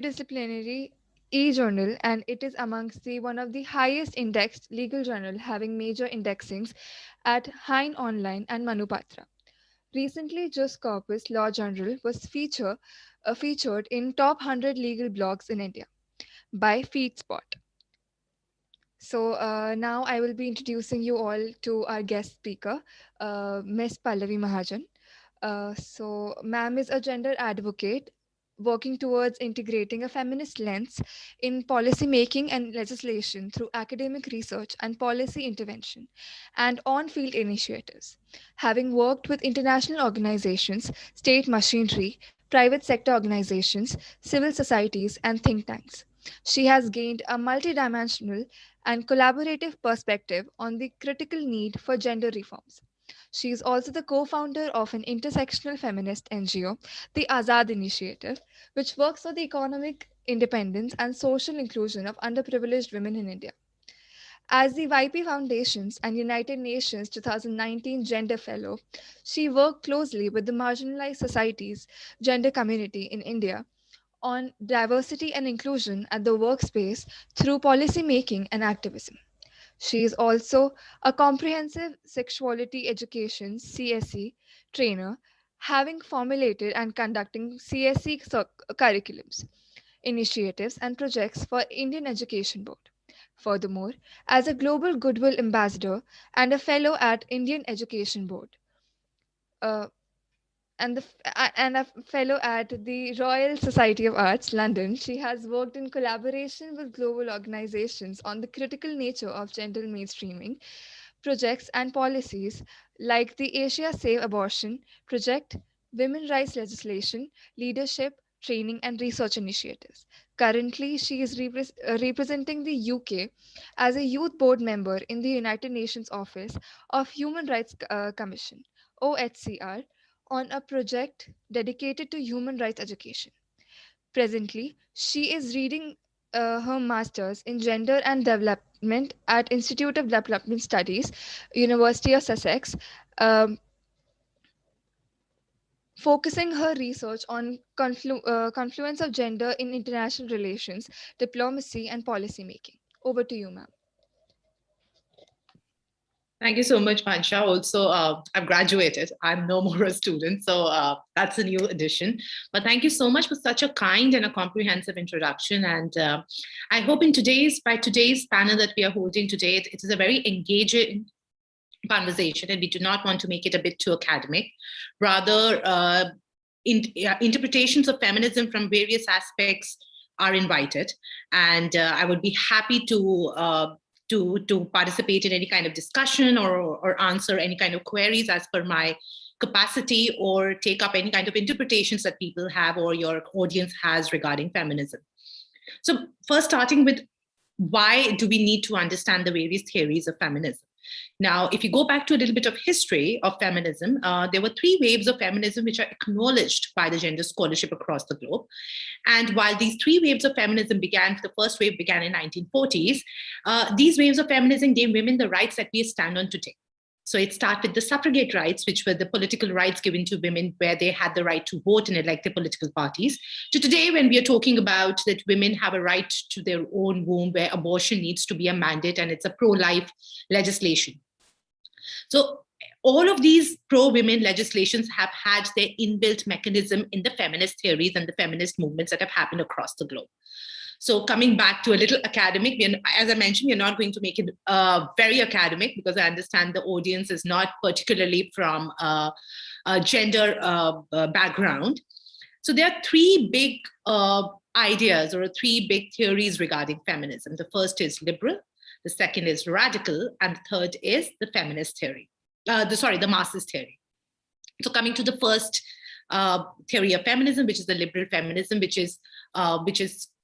disciplinary e-journal, and it is amongst the one of the highest indexed legal journal, having major indexings at Hein Online and Manupatra. Recently, Jus Corpus Law Journal was featured in top 100 legal blogs in India by FeedSpot. So now I will be introducing you all to our guest speaker, Miss Pallavi Mahajan. Ma'am is a gender advocate working towards integrating a feminist lens in policy making and legislation through academic research and policy intervention and on field initiatives. Having worked with international organizations, state machinery, private sector organizations, civil societies, and think tanks, she has gained a multidimensional and collaborative perspective on the critical need for gender reforms. She is also the co founder of an intersectional feminist NGO, the Azaad Initiative, which works for the economic independence and social inclusion of underprivileged women in India. As the YP Foundation's and United Nations 2019 Gender Fellow, she worked closely with the marginalized societies gender community in India on diversity and inclusion at the workspace through policy making and activism. She is also a comprehensive sexuality education CSE trainer, having formulated and conducting CSE curriculums, initiatives, and projects for Indian Education Board. Furthermore, as a Global Goodwill Ambassador and a fellow at Indian Education Board, uh, and a fellow at the Royal Society of Arts, London, she has worked in collaboration with global organizations on the critical nature of gender mainstreaming projects and policies like the Asia Save Abortion Project, women rights legislation, leadership, training, and research initiatives. Currently, she is representing the UK as a youth board member in the United Nations Office of Human Rights Commission, OHCR, on a project dedicated to human rights education. Presently, she is reading her master's in gender and development at Institute of Development Studies, University of Sussex, um, focusing her research on confluence of gender in international relations, diplomacy, and policy making. Over to you, ma'am. Thank you so much, Pansha. Also, I've graduated. I'm no more a student, so that's a new addition. But thank you so much for such a kind and a comprehensive introduction. And I hope by today's panel that we are holding today, it is a very engaging conversation, and we do not want to make it a bit too academic. Rather, interpretations of feminism from various aspects are invited, and I would be happy to participate in any kind of discussion or answer any kind of queries as per my capacity, or take up any kind of interpretations that people have or your audience has regarding feminism. So first, starting with why do we need to understand the various theories of feminism? Now, if you go back to a little bit of history of feminism, there were three waves of feminism which are acknowledged by the gender scholarship across the globe. And while these three waves of feminism the first wave began in 1940s, these waves of feminism gave women the rights that we stand on today. So it started with the suffragette rights, which were the political rights given to women where they had the right to vote and elect their political parties, to today when we are talking about that women have a right to their own womb, where abortion needs to be a mandate and it's a pro-life legislation. So all of these pro-women legislations have had their inbuilt mechanism in the feminist theories and the feminist movements that have happened across the globe. So coming back to a little academic, as I mentioned, we're not going to make it very academic because I understand the audience is not particularly from a gender background. So there are three big ideas or three big theories regarding feminism. The first is liberal, the second is radical, and the third is the feminist theory. The Marxist theory. So coming to the first theory of feminism, which is the liberal feminism, which is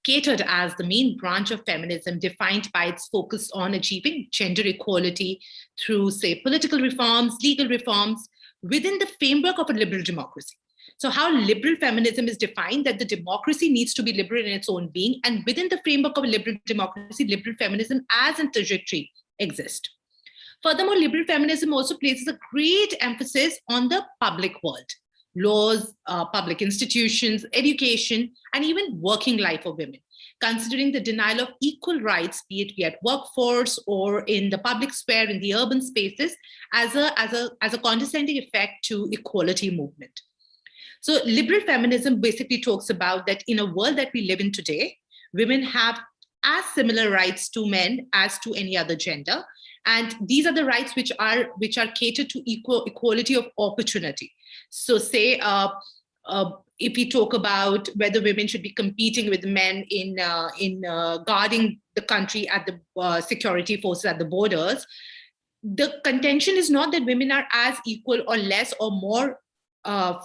catered as the main branch of feminism, defined by its focus on achieving gender equality through, say, political reforms, legal reforms, within the framework of a liberal democracy. So how liberal feminism is defined, that the democracy needs to be liberal in its own being, and within the framework of a liberal democracy, liberal feminism as a trajectory exists. Furthermore, liberal feminism also places a great emphasis on the public world, laws, public institutions, education, and even working life of women, considering the denial of equal rights, be it at workforce or in the public sphere, in the urban spaces, as a condescending effect to equality movement. So liberal feminism basically talks about that in a world that we live in today, women have as similar rights to men as to any other gender. And these are the rights which are catered to equality of opportunity. So say, if we talk about whether women should be competing with men in guarding the country at the security forces at the borders, the contention is not that women are as equal or less or more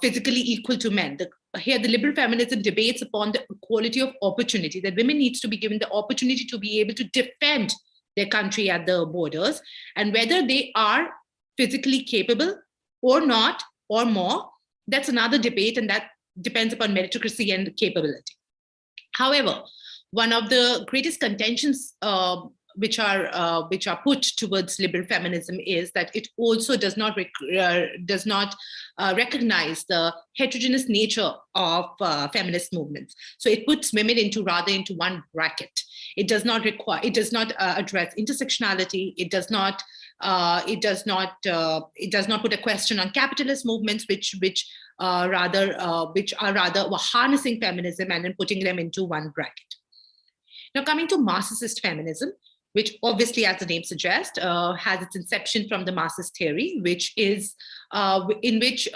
physically equal to men. Here, the liberal feminism debates upon the equality of opportunity, that women needs to be given the opportunity to be able to defend their country at the borders, and whether they are physically capable or not, or more, that's another debate, and that depends upon meritocracy and capability. However, one of the greatest contentions which are put towards liberal feminism is that it also does not recognize the heterogeneous nature of feminist movements. So it puts women into one bracket. It does not address intersectionality. It does not put a question on capitalist movements, which are rather harnessing feminism and then putting them into one bracket. Now, coming to Marxist feminism, which obviously, as the name suggests, has its inception from the Marxist theory, which is Marxist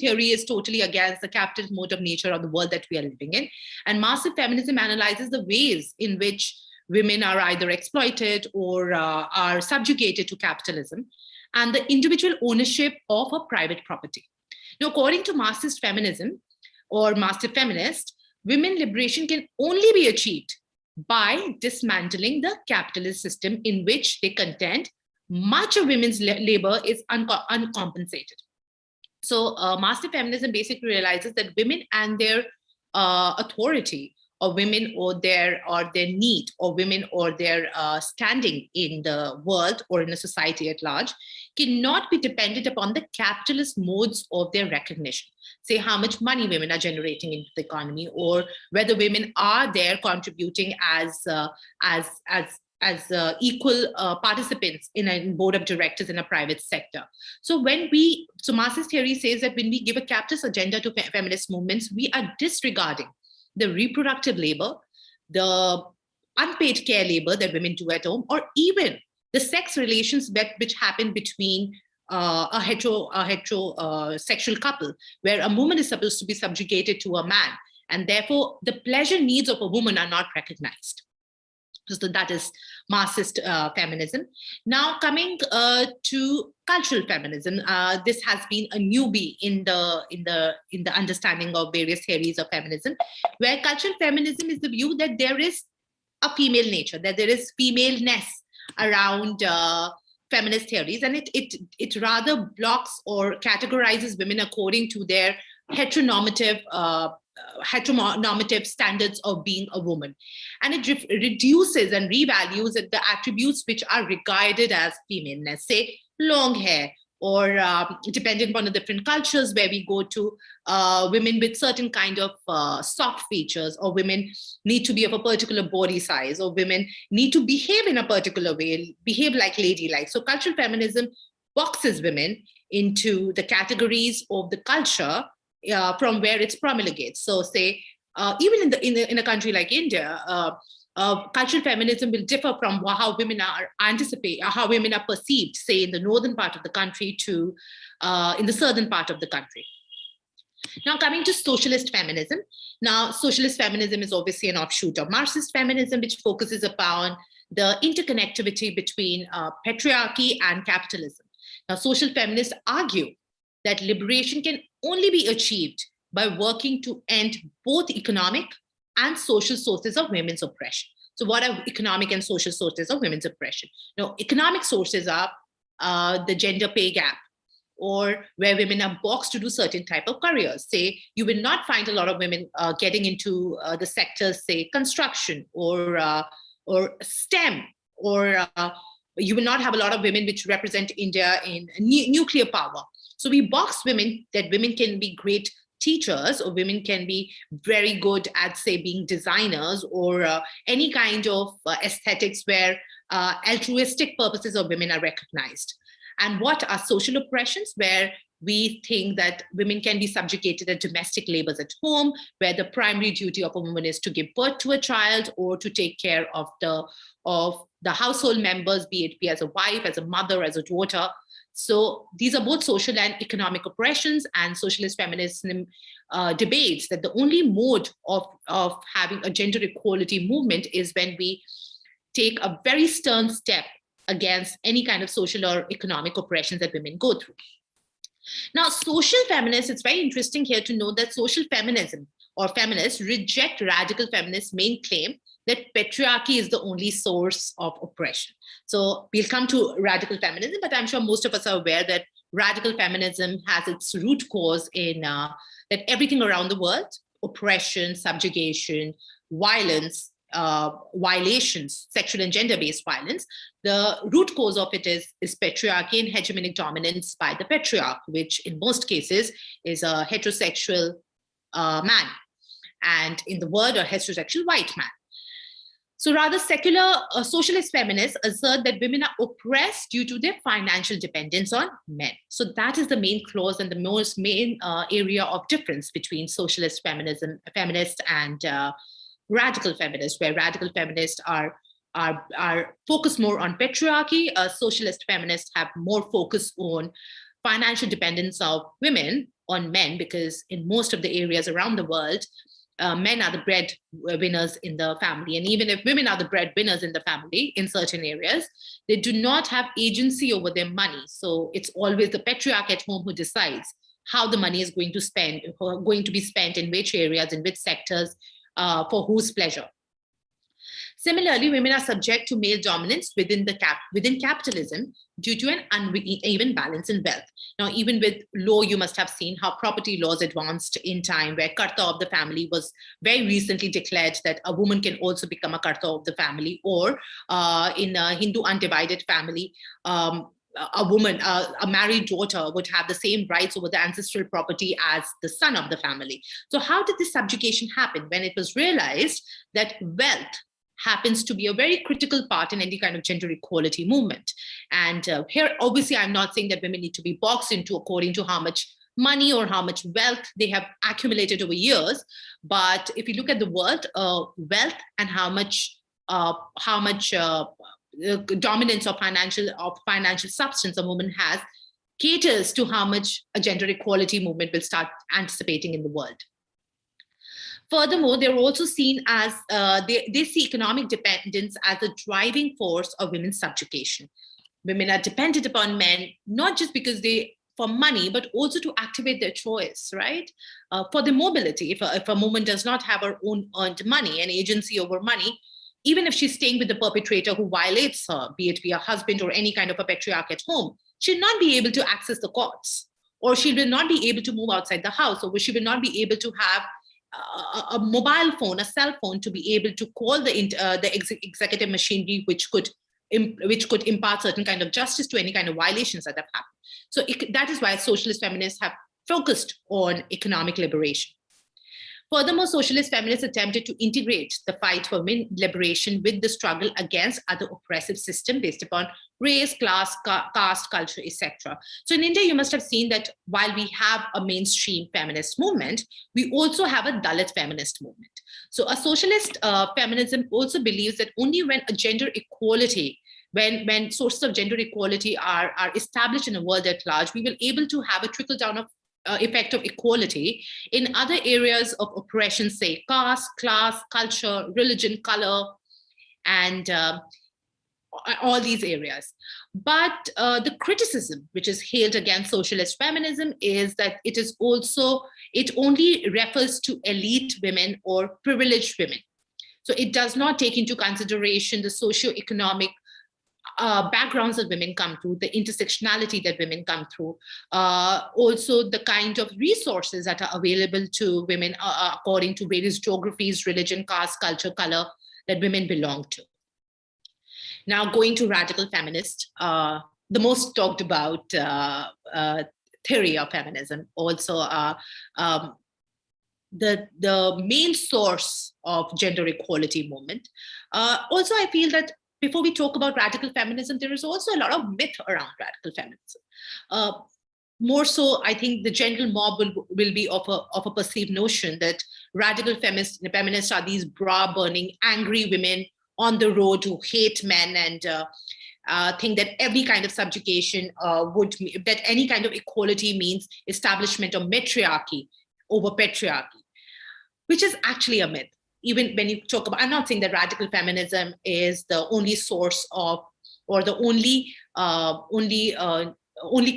theory is totally against the capitalist mode of nature of the world that we are living in. And Marxist feminism analyzes the ways in which women are either exploited or are subjugated to capitalism, and the individual ownership of a private property. Now, according to Marxist feminism or Marxist feminist, women liberation can only be achieved by dismantling the capitalist system in which they contend much of women's labor is uncompensated. So Marxist feminism basically realizes that women and their authority, or women or their need, or women or their standing in the world or in a society at large, cannot be dependent upon the capitalist modes of their recognition. Say how much money women are generating into the economy, or whether women are there contributing as equal participants in a board of directors in a private sector. So Marxist theory says that when we give a capitalist agenda to feminist movements, we are disregarding the reproductive labor, the unpaid care labor that women do at home, or even the sex relations which happen between a heterosexual couple, where a woman is supposed to be subjugated to a man, and therefore the pleasure needs of a woman are not recognized. So that is Marxist feminism. Now, coming to cultural feminism, this has been a newbie in the understanding of various theories of feminism, where cultural feminism is the view that there is a female nature, that there is femaleness around feminist theories, and it rather blocks or categorizes women according to their heteronormative standards of being a woman, and it reduces and revalues the attributes which are regarded as femaleness, say long hair, or depending upon the different cultures where we go to, women with certain kind of soft features, or women need to be of a particular body size, or women need to behave in a particular way, behave like ladylike. So cultural feminism boxes women into the categories of the culture from where it's promulgates. So say, even in a country like India, cultural feminism will differ from how women are perceived, say in the northern part of the country to in the southern part of the country. Now, coming to socialist feminism. Now, socialist feminism is obviously an offshoot of Marxist feminism, which focuses upon the interconnectivity between patriarchy and capitalism. Now, social feminists argue that liberation can only be achieved by working to end both economic and social sources of women's oppression. So what are economic and social sources of women's oppression? Now, economic sources are the gender pay gap, or where women are boxed to do certain type of careers. Say, you will not find a lot of women getting into the sectors, say construction or STEM, or you will not have a lot of women which represent India in nuclear power. So we box women, that women can be great teachers, or women can be very good at, say, being designers, or any kind of aesthetics where altruistic purposes of women are recognized. And what are social oppressions, where we think that women can be subjugated to domestic labors at home, where the primary duty of a woman is to give birth to a child or to take care of the household members, be it as a wife, as a mother, as a daughter. So these are both social and economic oppressions, and socialist feminism debates that the only mode of having a gender equality movement is when we take a very stern step against any kind of social or economic oppressions that women go through. Now, social feminists, it's very interesting here to note that social feminism or feminists reject radical feminists' main claim that patriarchy is the only source of oppression. So we'll come to radical feminism, but I'm sure most of us are aware that radical feminism has its root cause in that everything around the world, oppression, subjugation, violence, violations, sexual and gender-based violence, the root cause of it is patriarchy and hegemonic dominance by the patriarch, which in most cases is a heterosexual man, and in the world, a heterosexual white man. So rather, secular socialist feminists assert that women are oppressed due to their financial dependence on men. So that is the main clause and the most main area of difference between socialist feminism, feminists and radical feminists, where radical feminists are focused more on patriarchy. Socialist feminists have more focus on financial dependence of women on men, because in most of the areas around the world, men are the breadwinners in the family. And even if women are the breadwinners in the family in certain areas, they do not have agency over their money. So it's always the patriarch at home who decides how the money is going to be spent in which areas, in which sectors, for whose pleasure. Similarly, women are subject to male dominance within capitalism due to an uneven balance in wealth. Now, even with law, you must have seen how property laws advanced in time, where karta of the family was very recently declared that a woman can also become a karta of the family, or in a Hindu undivided family, a woman, a married daughter would have the same rights over the ancestral property as the son of the family. So how did this subjugation happen? When it was realized that wealth happens to be a very critical part in any kind of gender equality movement. And here, obviously, I'm not saying that women need to be boxed into according to how much money or how much wealth they have accumulated over years. But if you look at the world, wealth and how much dominance of financial substance a woman has caters to how much a gender equality movement will start anticipating in the world. Furthermore, they're also seen as, they see economic dependence as a driving force of women's subjugation. Women are dependent upon men, not just because for money, but also to activate their choice, right? For the mobility. If a woman does not have her own earned money and agency over money, even if she's staying with the perpetrator who violates her, be it via husband or any kind of a patriarch at home, she'll not be able to access the courts, or she will not be able to move outside the house, or she will not be able to have a mobile phone, a cell phone, to be able to call the executive machinery, which could impart certain kind of justice to any kind of violations that have happened. So that is why socialist feminists have focused on economic liberation. Furthermore, socialist feminists attempted to integrate the fight for women liberation with the struggle against other oppressive systems based upon race, class, caste, culture, etc. So in India, you must have seen that while we have a mainstream feminist movement, we also have a Dalit feminist movement. So a socialist feminism also believes that only when a gender equality, when sources of gender equality are established in the world at large, we will be able to have a trickle down of effect of equality in other areas of oppression, say caste, class, culture, religion, color, and all these areas. But the criticism which is hailed against socialist feminism is that it only refers to elite women or privileged women. So it does not take into consideration the socio-economic backgrounds that women come through, the intersectionality that women come through, also the kind of resources that are available to women according to various geographies, religion, caste, culture, color that women belong to. Now, going to radical feminist, the most talked about theory of feminism, also the main source of gender equality movement. Also, I feel that before we talk about radical feminism, there is also a lot of myth around radical feminism. More so, I think the general mob will be of a perceived notion that radical feminists are these bra-burning, angry women on the road who hate men and think that every kind of subjugation that any kind of equality means establishment of matriarchy over patriarchy, which is actually a myth. Even when you talk about, I'm not saying that radical feminism is the only source of, or the only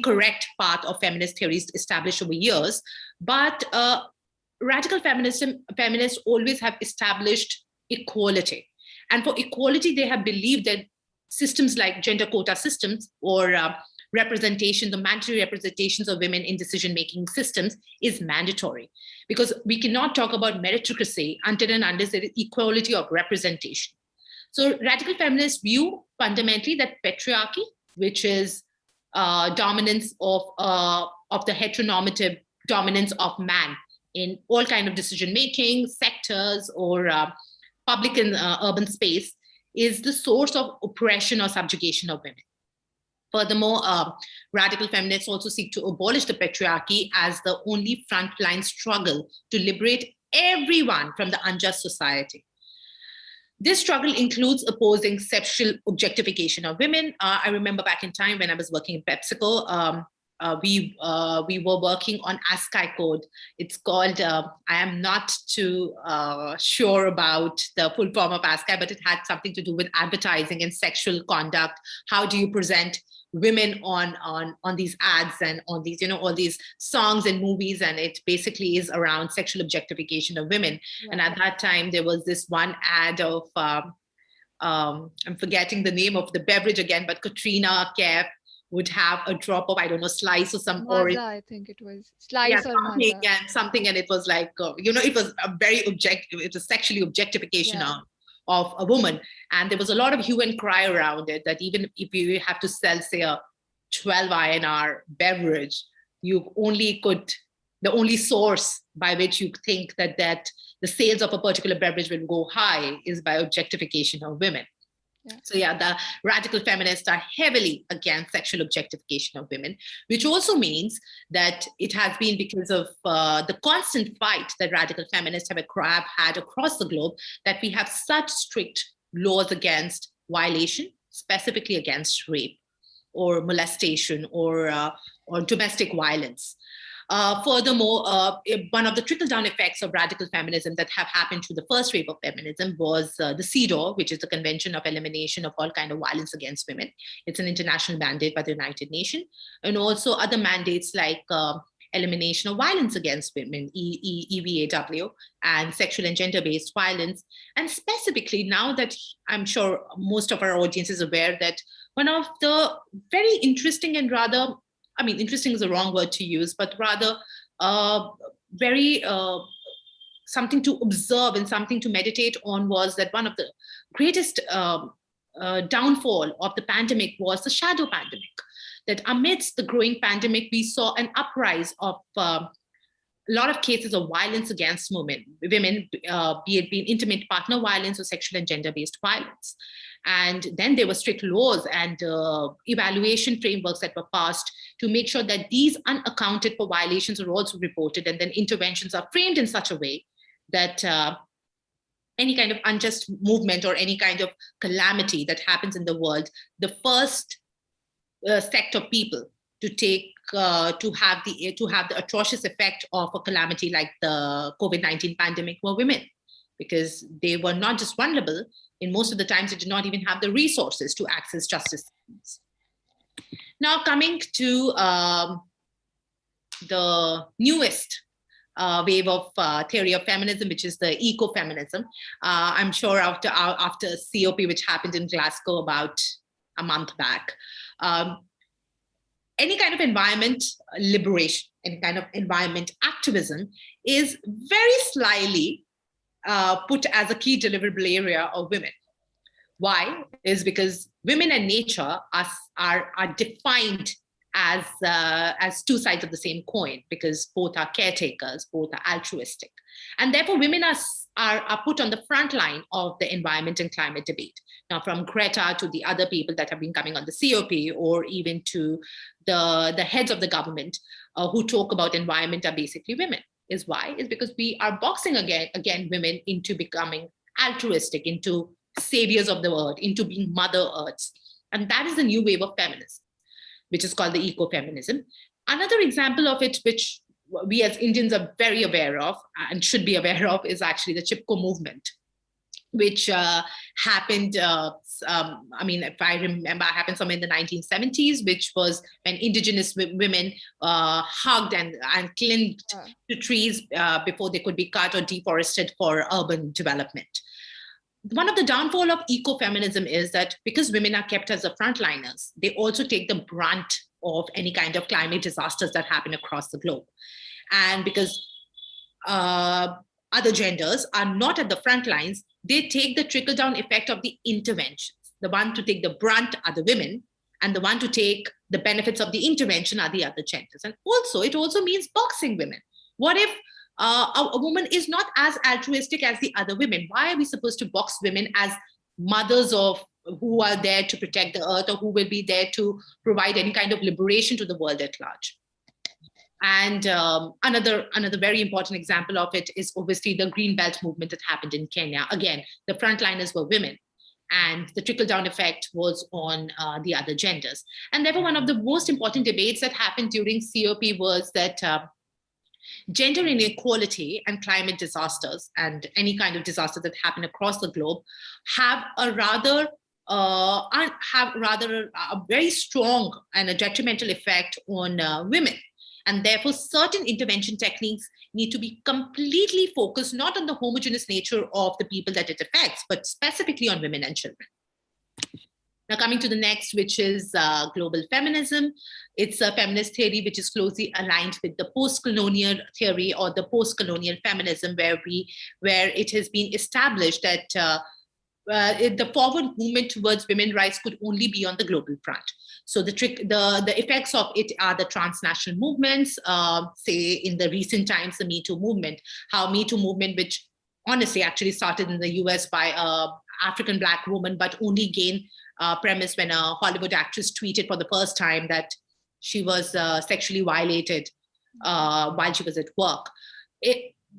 correct path of feminist theories established over years, but radical feminists always have established equality. And for equality, they have believed that systems like gender quota systems or representation, the mandatory representations of women in decision-making systems is mandatory, because we cannot talk about meritocracy until and unless there is equality of representation. So radical feminists view fundamentally that patriarchy, which is dominance of the heteronormative dominance of man in all kind of decision-making sectors or public and urban space, is the source of oppression or subjugation of women. Furthermore, radical feminists also seek to abolish the patriarchy as the only frontline struggle to liberate everyone from the unjust society. This struggle includes opposing sexual objectification of women. I remember back in time when I was working in PepsiCo, we were working on ASCII code. It's called, I am not too sure about the full form of ASCII, but it had something to do with advertising and sexual conduct. How do you present women on these ads and on these, all these songs and movies, and it basically is around sexual objectification of women. Yeah. And at that time, there was this one ad of, I'm forgetting the name of the beverage again, but Katrina Kaif would have a drop of, I don't know, slice or some orange. I think it was slice or something, and it was like, it was a very objective, it was sexually objectification of a woman. And there was a lot of hue and cry around it, that even if you have to sell, say, a 12 INR beverage, the only source by which you think that the sales of a particular beverage will go high is by objectification of women. Yeah. So the radical feminists are heavily against sexual objectification of women, which also means that it has been because of the constant fight that radical feminists have had across the globe, that we have such strict laws against violation, specifically against rape or molestation or domestic violence. Furthermore, one of the trickle-down effects of radical feminism that have happened to the first wave of feminism was the CEDAW, which is the Convention of Elimination of All Kind of Violence Against Women. It's an international mandate by the United Nations, and also other mandates like Elimination of Violence Against Women, EVAW, and Sexual and Gender-Based Violence. And specifically, now that I'm sure most of our audience is aware, that one of the very interesting and rather, interesting is the wrong word to use, but rather very something to observe and something to meditate on was that one of the greatest downfall of the pandemic was the shadow pandemic. That amidst the growing pandemic, we saw an uprise of a lot of cases of violence against women, be it being intimate partner violence or sexual and gender-based violence. And then there were strict laws and evaluation frameworks that were passed to make sure that these unaccounted for violations are also reported, and then interventions are framed in such a way that any kind of unjust movement or any kind of calamity that happens in the world, the first sect of people to take to have the atrocious effect of a calamity like the COVID-19 pandemic were women, because they were not just vulnerable. In most of the times, they did not even have the resources to access justice systems. Now, coming to the newest wave of theory of feminism, which is the eco-feminism. I'm sure after COP, which happened in Glasgow about a month back, any kind of environment liberation, any kind of environment activism is very slyly put as a key deliverable area of women. Why? Is because women and nature are defined as two sides of the same coin, because both are caretakers, both are altruistic. And therefore, women are put on the front line of the environment and climate debate. Now, from Greta to the other people that have been coming on the COP, or even to the heads of the government who talk about environment, are basically women. Is why? Is because we are boxing again women into becoming altruistic, into saviors of the earth, into being mother earths. And that is the new wave of feminism, which is called the Eco-Feminism. Another example of it, which we as Indians are very aware of and should be aware of, is actually the Chipko movement, which happened, if I remember, happened somewhere in the 1970s, which was when indigenous women hugged and clinged to trees before they could be cut or deforested for urban development. One of the downfall of ecofeminism is that because women are kept as the frontliners, they also take the brunt of any kind of climate disasters that happen across the globe. And because other genders are not at the front lines, they take the trickle-down effect of the interventions. The one to take the brunt are the women, and the one to take the benefits of the intervention are the other genders. And also, it also means boxing women. What if a woman is not as altruistic as the other women? Why are we supposed to box women as mothers of who are there to protect the earth, or who will be there to provide any kind of liberation to the world at large? And another very important example of it is obviously the Green Belt movement that happened in Kenya. Again, the frontliners were women, and the trickle-down effect was on the other genders. And therefore, one of the most important debates that happened during COP was that gender inequality and climate disasters, and any kind of disaster that happen across the globe, have a very strong and a detrimental effect on women. And therefore, certain intervention techniques need to be completely focused not on the homogeneous nature of the people that it affects, but specifically on women and children. Now, coming to the next, which is global feminism. It's a feminist theory which is closely aligned with the post-colonial theory, or the post-colonial feminism, where it has been established that the forward movement towards women's rights could only be on the global front. So the effects of it are the transnational movements, say in the recent times, the Me Too movement, how Me Too movement, which honestly actually started in the US by an African Black woman, but only gained premise when a Hollywood actress tweeted for the first time that she was sexually violated while she was at work.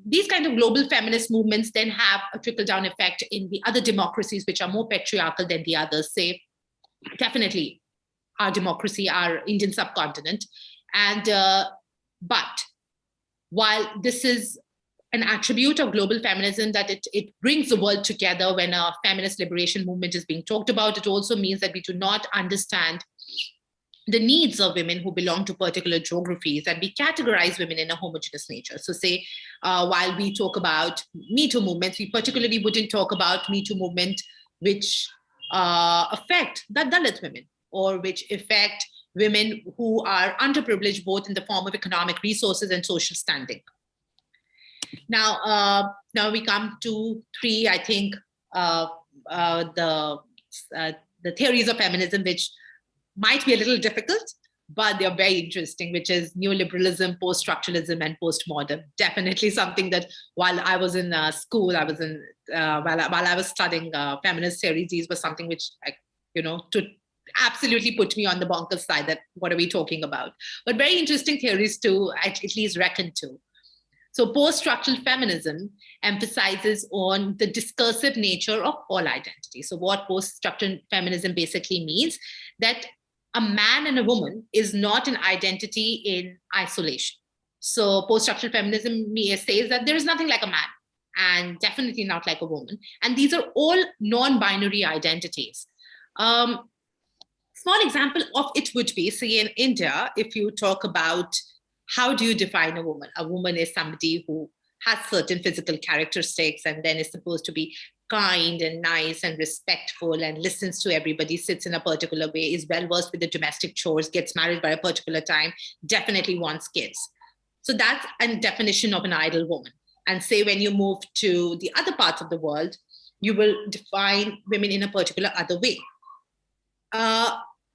These kind of global feminist movements then have a trickle-down effect in the other democracies, which are more patriarchal than the others, say, definitely our democracy, our Indian subcontinent. And but while this is an attribute of global feminism, that it brings the world together when a feminist liberation movement is being talked about, it also means that we do not understand the needs of women who belong to particular geographies, and we categorize women in a homogeneous nature. So say, while we talk about Me Too movements, we particularly wouldn't talk about Me Too movement which affect the Dalit women, or which affect women who are underprivileged, both in the form of economic resources and social standing. Now we come to three, I think, the theories of feminism, which might be a little difficult, but they're very interesting, which is neoliberalism, post-structuralism, and postmodern. Definitely something that while I was in school, while I was studying feminist theories, these were something which, to absolutely put me on the bonkers side, that what are we talking about? But very interesting theories to at least reckon to. So post-structural feminism emphasizes on the discursive nature of all identity. So what post-structural feminism basically means, that a man and a woman is not an identity in isolation. So post-structural feminism says that there is nothing like a man, and definitely not like a woman. And these are all non-binary identities. Small example of it would be, say in India, if you talk about how do you define a woman? A woman is somebody who has certain physical characteristics, and then is supposed to be kind and nice and respectful, and listens to everybody, sits in a particular way, is well versed with the domestic chores, gets married by a particular time, definitely wants kids. So that's a definition of an ideal woman. And say when you move to the other parts of the world, you will define women in a particular other way.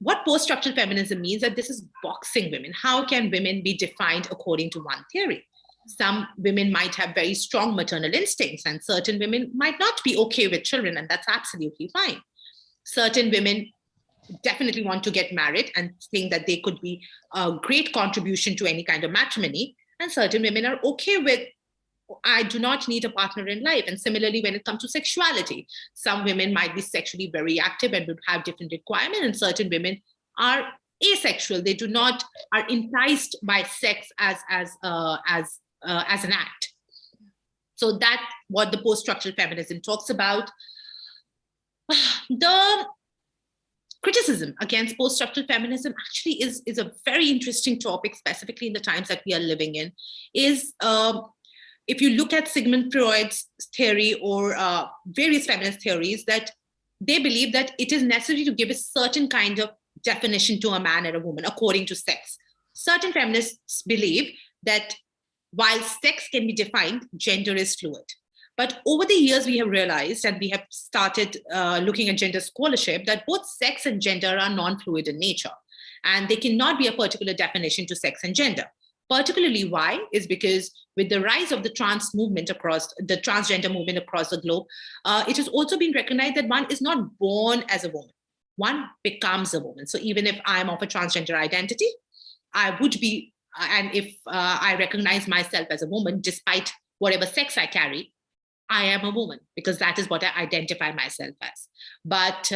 what post-structural feminism means that this is boxing women. How can women be defined according to one theory? Some women might have very strong maternal instincts, and certain women might not be okay with children, and that's absolutely fine. Certain women definitely want to get married and think that they could be a great contribution to any kind of matrimony, and certain women are okay with, I do not need a partner in life. And similarly, when it comes to sexuality, some women might be sexually very active and would have different requirements, and certain women are asexual. They do not are enticed by sex as an act. So that's what the post-structural feminism talks about. The criticism against post-structural feminism actually is a very interesting topic, specifically in the times that we are living in. If you look at Sigmund Freud's theory or various feminist theories, that they believe that it is necessary to give a certain kind of definition to a man and a woman according to sex. Certain feminists believe that while sex can be defined, gender is fluid. But over the years, we have realized, and we have started looking at gender scholarship, that both sex and gender are non-fluid in nature, and they cannot be a particular definition to sex and gender. Particularly why is because with the rise of the transgender movement across the globe, it has also been recognized that one is not born as a woman, one becomes a woman. So even if I'm of a transgender identity, I would be, and if I recognize myself as a woman, despite whatever sex I carry, I am a woman, because that is what I identify myself as. But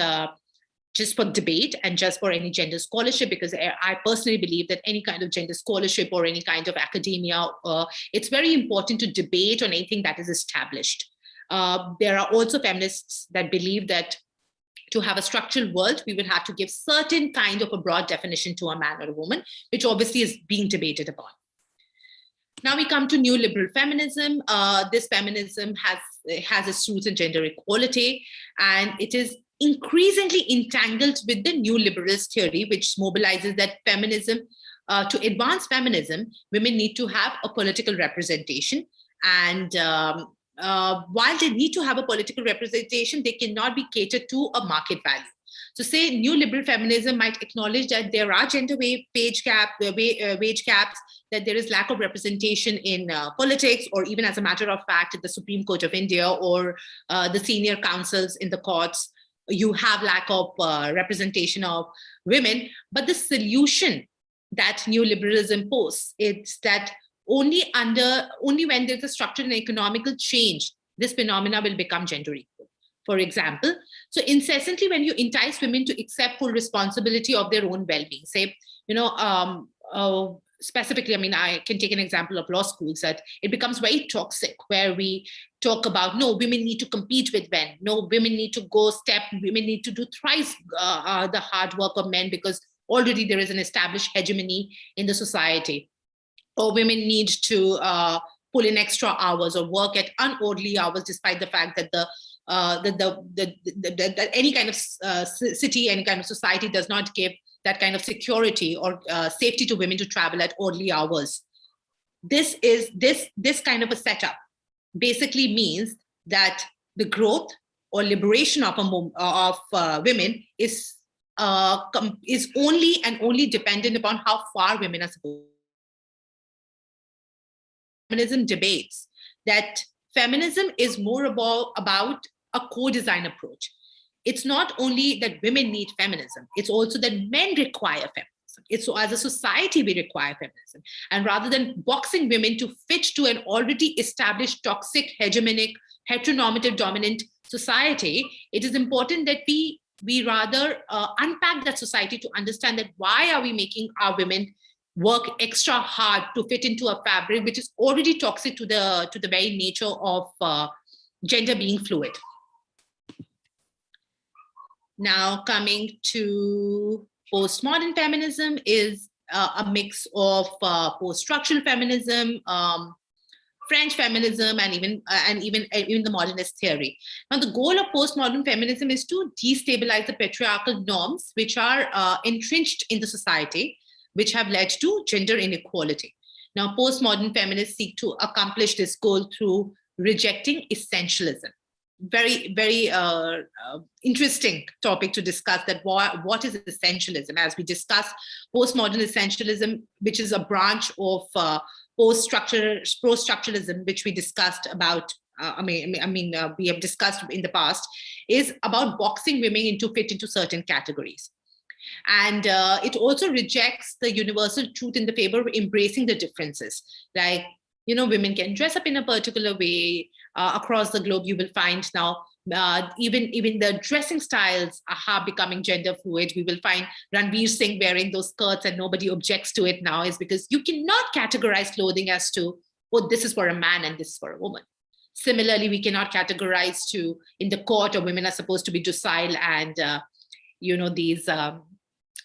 just for debate and just for any gender scholarship, because I personally believe that any kind of gender scholarship or any kind of academia, it's very important to debate on anything that is established. There are also feminists that believe that to have a structural world, we will have to give certain kind of a broad definition to a man or a woman, which obviously is being debated upon. Now we come to new liberal feminism. This feminism has its roots in gender equality, and it is increasingly entangled with the new liberalist theory, which mobilizes that feminism, to advance feminism, women need to have a political representation. And while they need to have a political representation, they cannot be catered to a market value. So say new liberal feminism might acknowledge that there are gender wage caps, that there is lack of representation in politics, or even as a matter of fact, at the Supreme Court of India or the senior councils in the courts, you have lack of representation of women. But the solution that neoliberalism poses, it's that only when there's a structural and economical change, this phenomena will become gender equal. For example, so incessantly when you entice women to accept full responsibility of their own well-being, say, specifically, I mean, I can take an example of law schools, that it becomes very toxic, where we talk about, no, women need to compete with men. No, women need to go step, women need to do thrice the hard work of men, because already there is an established hegemony in the society. Or women need to pull in extra hours or work at unorderly hours, despite the fact that that any kind of city, any kind of society does not give that kind of security or safety to women to travel at orderly hours. This kind of a setup basically means that the growth or liberation of women is only and only dependent upon how far women are supposed. Feminism debates that feminism is more about a co-design approach. It's not only that women need feminism, it's also that men require feminism. It's so as a society we require feminism. And rather than boxing women to fit to an already established toxic, hegemonic, heteronormative dominant society, it is important that we rather unpack that society to understand that why are we making our women work extra hard to fit into a fabric which is already toxic to the very nature of gender being fluid. Now coming to postmodern feminism is a mix of post-structural feminism, French feminism, and even the modernist theory. Now, the goal of postmodern feminism is to destabilize the patriarchal norms which are entrenched in the society, which have led to gender inequality. Now, postmodern feminists seek to accomplish this goal through rejecting essentialism. very interesting topic to discuss, that what is essentialism. As we discussed, postmodern essentialism, which is a branch of post-structuralism, which we discussed about, we have discussed in the past, is about boxing women into fit into certain categories. And it also rejects the universal truth in the favor of embracing the differences. Like, women can dress up in a particular way. Across the globe, you will find now even the dressing styles are becoming gender fluid. We will find Ranveer Singh wearing those skirts and nobody objects to it now, is because you cannot categorize clothing as to, oh, this is for a man and this is for a woman. Similarly, we cannot categorize to, in the court, or women are supposed to be docile and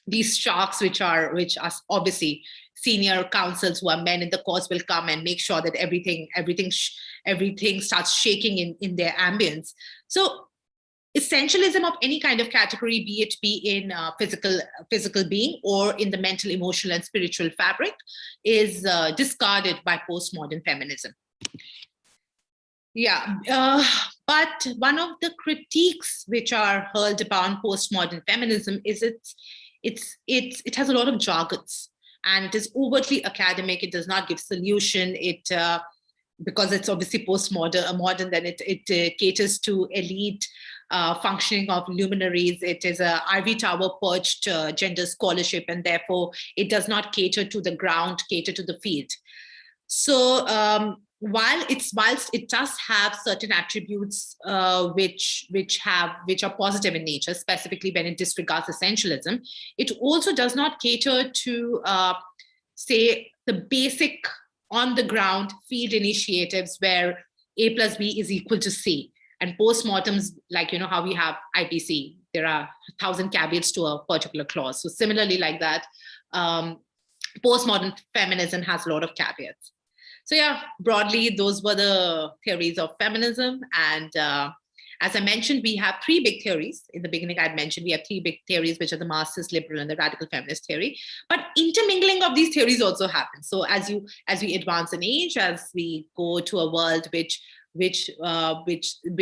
these sharks, which are obviously senior counsels who are men in the courts, will come and make sure that everything starts shaking in their ambience. So essentialism of any kind of category, be it in physical being or in the mental, emotional, and spiritual fabric, is discarded by postmodern feminism. Yeah, but one of the critiques which are hurled upon postmodern feminism is it has a lot of jargons, and it is overtly academic. It does not give solution. Because it's obviously modern, then it caters to elite functioning of luminaries. It is a ivory tower perched gender scholarship, and therefore it does not cater to the ground, cater to the field. So whilst it does have certain attributes which are positive in nature, specifically when it disregards essentialism, it also does not cater to say the basic on the ground field initiatives where A plus B is equal to C. And postmortems, like how we have IPC, there are 1,000 caveats to a particular clause. So similarly, like that, postmodern feminism has a lot of caveats. So yeah, broadly, those were the theories of feminism. And as I mentioned, we have three big theories. In the beginning, I'd mentioned we have three big theories, which are the Marxist, liberal, and the radical feminist theory. But intermingling of these theories also happens. So as we advance in age, as we go to a world which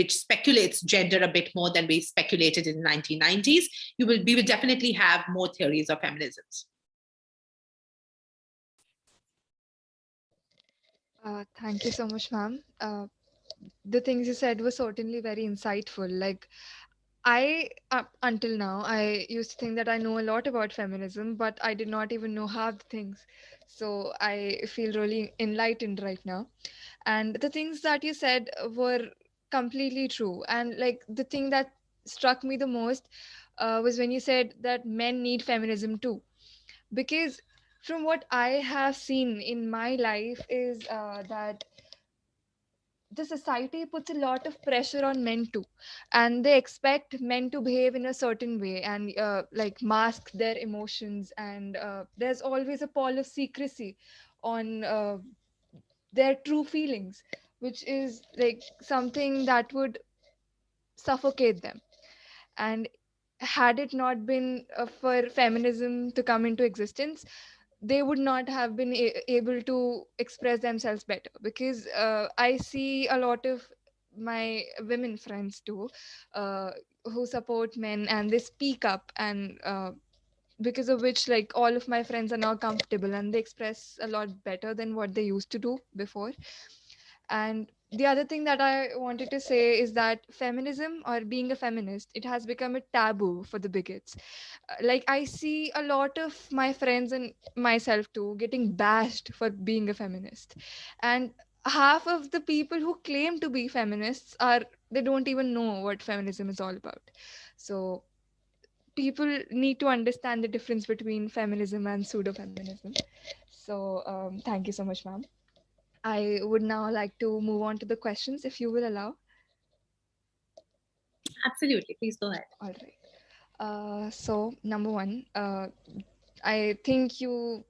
speculates gender a bit more than we speculated in the 1990s, we will definitely have more theories of feminisms. Thank you so much, ma'am. The things you said were certainly very insightful. Like, up until now, I used to think that I know a lot about feminism, but I did not even know half the things. So I feel really enlightened right now. And the things that you said were completely true. And like the thing that struck me the most was when you said that men need feminism too. Because from what I have seen in my life is that the society puts a lot of pressure on men too, and they expect men to behave in a certain way and like mask their emotions, and there's always a pall of secrecy on their true feelings, which is like something that would suffocate them. And had it not been for feminism to come into existence, they would not have been able to express themselves better. Because I see a lot of my women friends too, uh, who support men and they speak up, and because of which like all of my friends are now comfortable and they express a lot better than what they used to do before. And the other thing that I wanted to say is that feminism, or being a feminist, it has become a taboo for the bigots. Like, I see a lot of my friends and myself too getting bashed for being a feminist. And half of the people who claim to be feminists are, they don't even know what feminism is all about. So people need to understand the difference between feminism and pseudo feminism. So thank you so much, ma'am. I would now like to move on to the questions, if you will allow. Absolutely, please go ahead. All right. So, number one, I think a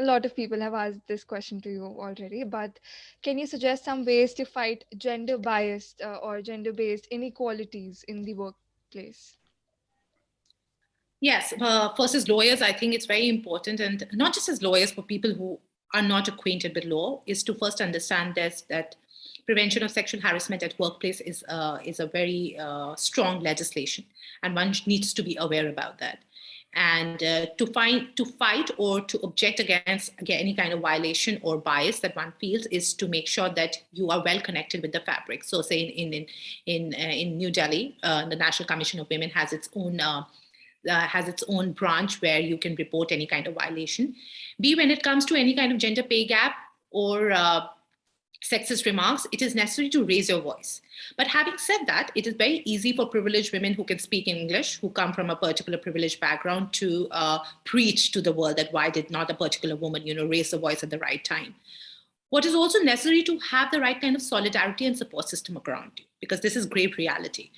lot of people have asked this question to you already, but can you suggest some ways to fight gender biased or gender based inequalities in the workplace? Yes, first, as lawyers, I think it's very important, and not just as lawyers, for people who are not acquainted with law, is to first understand this, that prevention of sexual harassment at workplace is a very strong legislation, and one needs to be aware about that. And to fight or to object against any kind of violation or bias that one feels is to make sure that you are well connected with the fabric. So, say in New Delhi, the National Commission of Women has its own branch where you can report any kind of violation. Be when it comes to any kind of gender pay gap or sexist remarks, it is necessary to raise your voice. But having said that, it is very easy for privileged women who can speak in English, who come from a particular privileged background, to preach to the world that why did not a particular woman, raise the voice at the right time. What is also necessary to have the right kind of solidarity and support system around you, because this is great reality.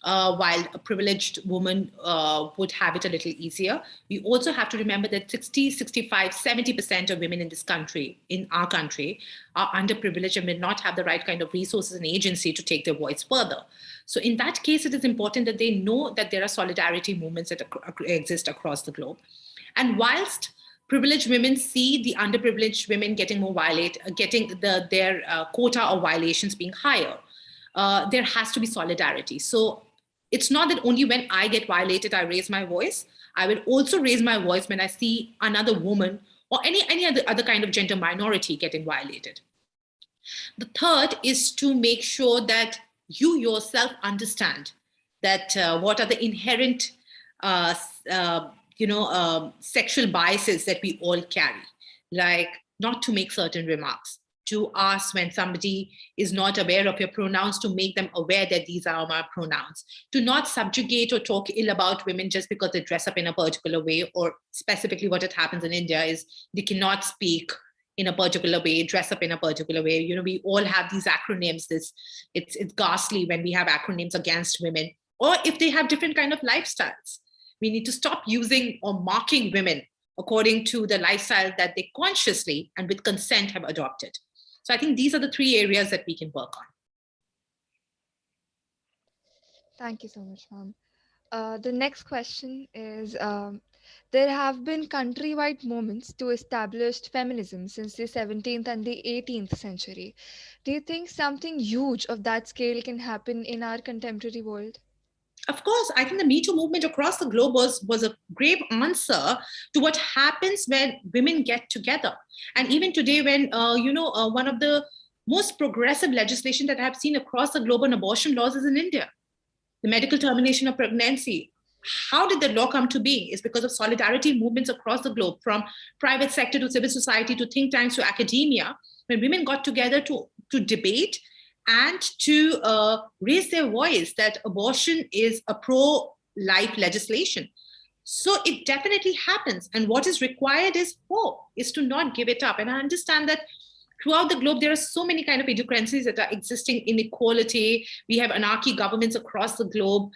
While a privileged woman would have it a little easier, we also have to remember that 60, 65, 70% of women in this country, in our country, are underprivileged and will not have the right kind of resources and agency to take their voice further. So in that case, it is important that they know that there are solidarity movements that exist across the globe. And whilst privileged women see the underprivileged women getting their quota of violations being higher, there has to be solidarity. So it's not that only when I get violated, I raise my voice. I will also raise my voice when I see another woman or any other kind of gender minority getting violated. The third is to make sure that you yourself understand that what are the inherent sexual biases that we all carry, like not to make certain remarks, to ask when somebody is not aware of your pronouns, to make them aware that these are my pronouns, to not subjugate or talk ill about women just because they dress up in a particular way, or specifically what it happens in India is they cannot speak in a particular way, dress up in a particular way. We all have these acronyms. It's ghastly when we have acronyms against women, or if they have different kind of lifestyles. We need to stop using or marking women according to the lifestyle that they consciously and with consent have adopted. So I think these are the three areas that we can work on. Thank you so much, ma'am. The next question is there have been countrywide movements to establish feminism since the 17th and the 18th century. Do you think something huge of that scale can happen in our contemporary world? Of course, I think the Me Too movement across the globe was a grave answer to what happens when women get together. And even today, when, one of the most progressive legislation that I've seen across the globe on abortion laws is in India. The medical termination of pregnancy. How did the law come to be? Is because of solidarity movements across the globe, from private sector to civil society to think tanks to academia, when women got together to debate and to raise their voice that abortion is a pro-life legislation. So it definitely happens. And what is required is hope, is to not give it up. And I understand that throughout the globe, there are so many kind of idiocracies that are existing, inequality. We have anarchy governments across the globe.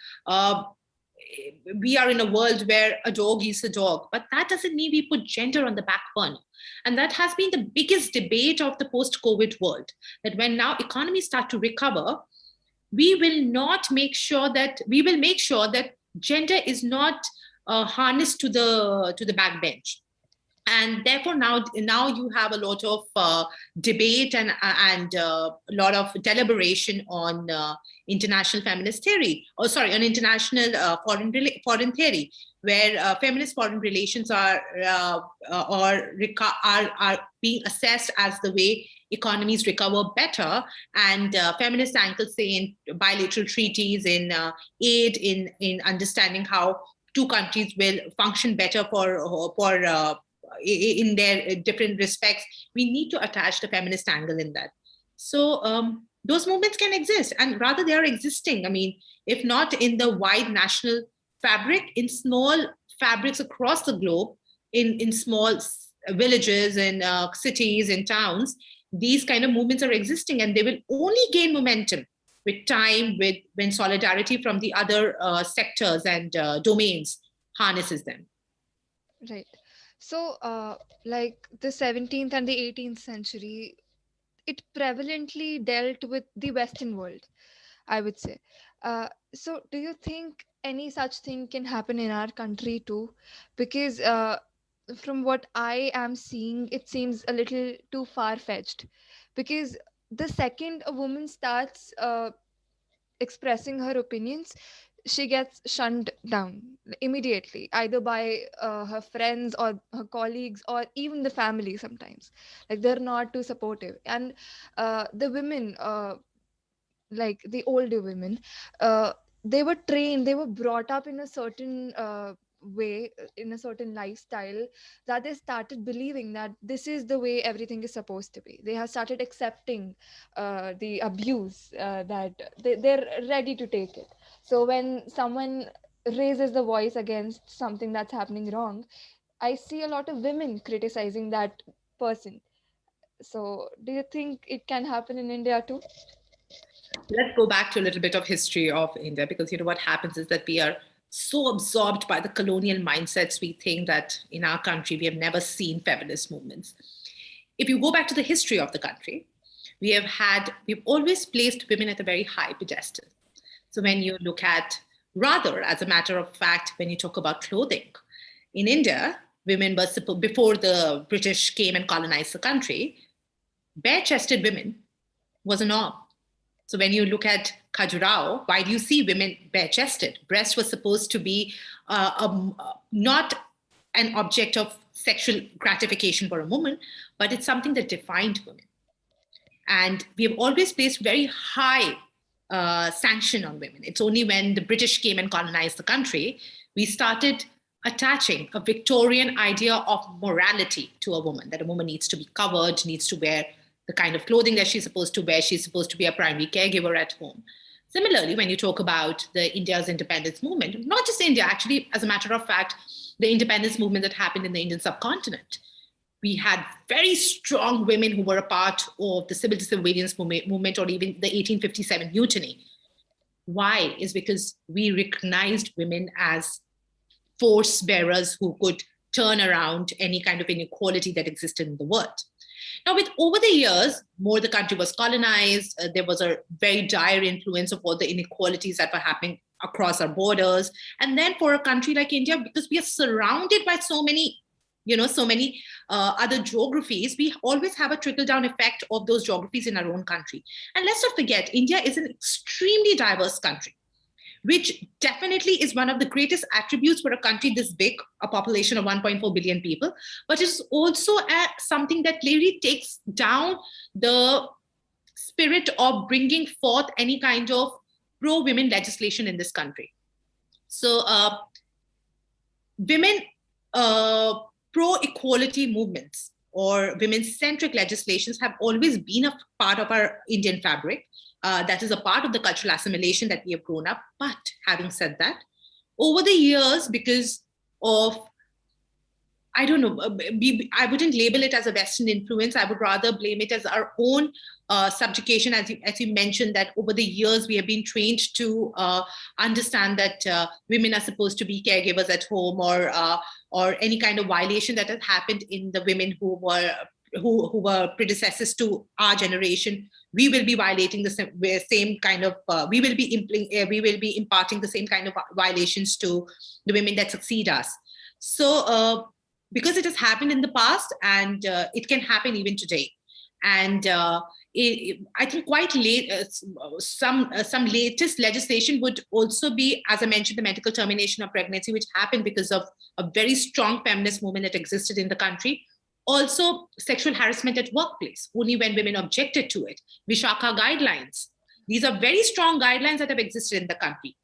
We are in a world where a dog is a dog, but that doesn't mean we put gender on the back burner. And that has been the biggest debate of the post-COVID world, that when now economies start to recover, we will make sure that gender is not harnessed to the backbench. And therefore now you have a lot of debate and a lot of deliberation on international feminist theory, on international foreign theory, where feminist foreign relations are being assessed as the way economies recover better, and feminist angles say in bilateral treaties, in aid, in understanding how two countries will function better for in their different respects. We need to attach the feminist angle in that. So those movements can exist, and rather they are existing. I mean, if not in the wide national fabric, in small fabrics across the globe, in small villages and cities and towns, these kind of movements are existing, and they will only gain momentum with time, when solidarity from the other sectors and domains harnesses them. Right. So, like the 17th and the 18th century, it prevalently dealt with the Western world, I would say. So, do you think any such thing can happen in our country too? Because from what I am seeing, it seems a little too far fetched. Because the second a woman starts expressing her opinions, she gets shunned down immediately, either by her friends or her colleagues or even the family sometimes. Like they're not too supportive. And the women, like the older women, uh, they were trained, they were brought up in a certain way, in a certain lifestyle, that they started believing that this is the way everything is supposed to be. They have started accepting the abuse, that they're ready to take it. So when someone raises the voice against something that's happening wrong, I see a lot of women criticizing that person. So do you think it can happen in India too? Let's go back to a little bit of history of India, because what happens is that we are so absorbed by the colonial mindsets, we think that in our country we have never seen feminist movements. If you go back to the history of the country, we've always placed women at a very high pedestal. So when you look at, rather, as a matter of fact, when you talk about clothing, in India, women were supposed, before the British came and colonized the country, bare-chested women was a norm. So when you look at Khajuraho, why do you see women bare-chested? Breast was supposed to be not an object of sexual gratification for a woman, but it's something that defined women. And we have always placed very high sanction on women. It's only when the British came and colonized the country, we started attaching a Victorian idea of morality to a woman, that a woman needs to be covered, needs to wear the kind of clothing that she's supposed to wear. She's supposed to be a primary caregiver at home. Similarly, when you talk about the India's independence movement, not just India, actually, as a matter of fact, the independence movement that happened in the Indian subcontinent, we had very strong women who were a part of the civil disobedience movement or even the 1857 mutiny. Why? Is because we recognized women as force bearers who could turn around any kind of inequality that existed in the world. Now, with over the years, more the country was colonized, there was a very dire influence of all the inequalities that were happening across our borders. And then for a country like India, because we are surrounded by so many other geographies, we always have a trickle-down effect of those geographies in our own country. And let's not forget, India is an extremely diverse country, which definitely is one of the greatest attributes for a country this big, a population of 1.4 billion people, but it's also something that really takes down the spirit of bringing forth any kind of pro-women legislation in this country. So women pro-equality movements or women-centric legislations have always been a part of our Indian fabric. That is a part of the cultural assimilation that we have grown up. But having said that, over the years, because of, I don't know, I wouldn't label it as a Western influence. I would rather blame it as our own subjugation. As you mentioned, that over the years we have been trained to understand that women are supposed to be caregivers at home, or any kind of violation that has happened in the women who were predecessors to our generation. We will be violating the same kind of. We will be imparting the same kind of violations to the women that succeed us. So. Because it has happened in the past, and it can happen even today. And I think quite late, some latest legislation would also be, as I mentioned, the medical termination of pregnancy, which happened because of a very strong feminist movement that existed in the country. Also, sexual harassment at workplace, only when women objected to it. Vishaka guidelines. These are very strong guidelines that have existed in the country.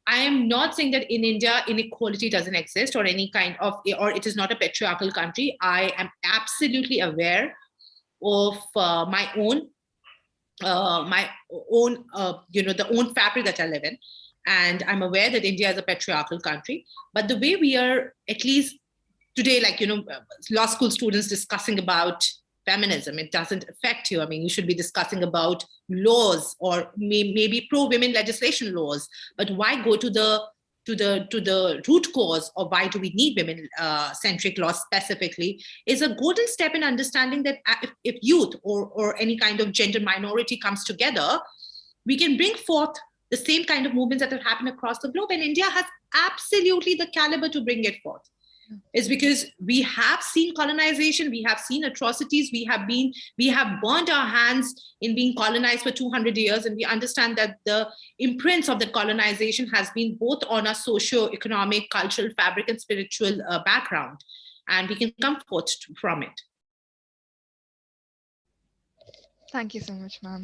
I am not saying that in India inequality doesn't exist, or any kind of, or it is not a patriarchal country. I am absolutely aware of my own, the own fabric that I live in, and I'm aware that India is a patriarchal country. But the way we are, at least today, like law school students discussing about feminism, it doesn't affect you. I mean, you should be discussing about laws, or maybe pro-women legislation laws, but why go to the root cause of why do we need women-centric laws specifically, is a golden step in understanding that if youth or any kind of gender minority comes together, we can bring forth the same kind of movements that have happened across the globe, and India has absolutely the caliber to bring it forth. is because we have seen colonization, we have seen atrocities, we have burnt our hands in being colonized for 200 years, and we understand that the imprints of the colonization has been both on our socio-economic, cultural fabric and spiritual background, and we can come forth from it. Thank you so much, ma'am.